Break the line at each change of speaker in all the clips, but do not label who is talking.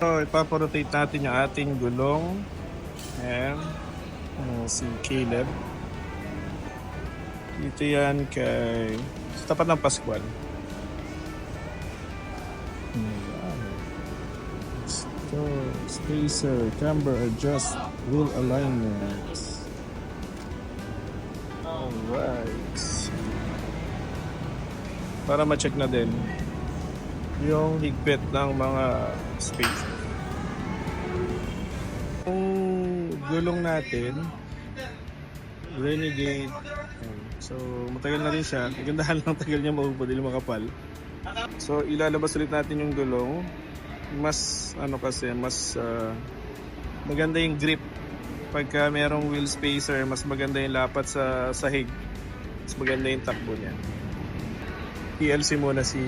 So, ipaporotate natin yung ating gulong. Ayan. Si Caleb. Dito yan kay... sa tapat ng Pascual. Ayan. So, spacer, camber adjust, wheel alignment. Alright. Para ma-check na din yung higpit ng mga spacer. Yung gulong natin, Renegade. So, matagal na rin siya. Kagandahan lang tagal niya maupo, dili makapal. So, ilalabas ulit natin yung gulong. Mas, maganda yung grip. Pagka merong wheel spacer, mas maganda yung lapat sa sahig. Mas maganda yung takbo niya. PLC muna si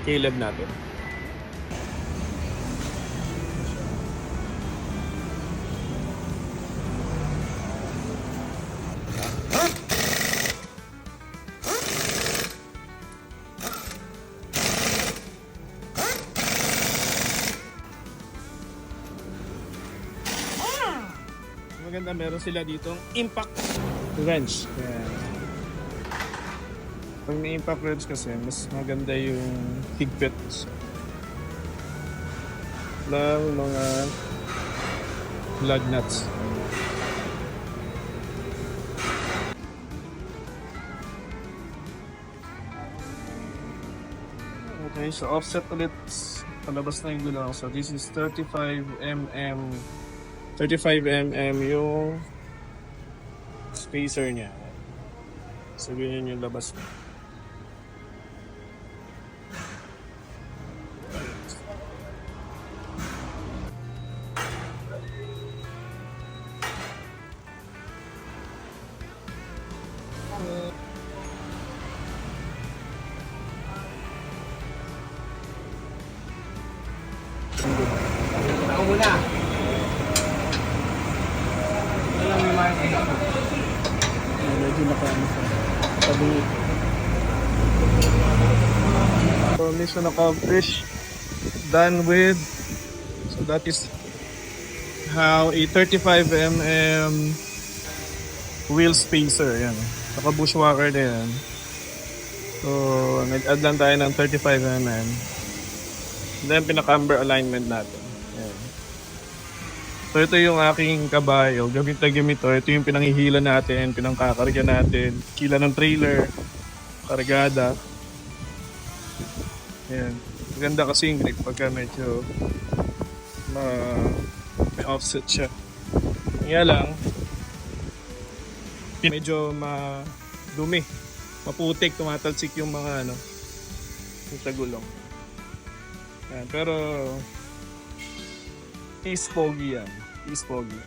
Caleb natin. Maganda, meron sila ditong impact wrench. Ayan. Pag may impact wrench kasi, mas maganda yung higpit ng mga lug nuts. Okay, so offset ulit. Palabas na yung gulong. So this is 35mm. 35mm yung spacer niya. So ganyan yung labas niya.
Ako muna. Alam mo yung mga ito.
Medyo nakaano sa tabi. So mission accomplished. Done with. So that is how a 35mm wheel spacer. Yan. Saka bushwhacker din yan. So nag-add lang tayo ng 35mm. Then pinaka-camber alignment natin. Ayan. So ito yung aking kabayo. Gamit na gamit to. Ito yung pinanghihila natin, pinangkakarga natin. Kila ng trailer, kargada. Ayan. Maganda kasi yung grip pagka medyo may offset siya. Kaya lang, medyo madumi. Maputik, tumatalsik yung mga yung sa gulong. Ayan, pero is foggy yan. Is foggy.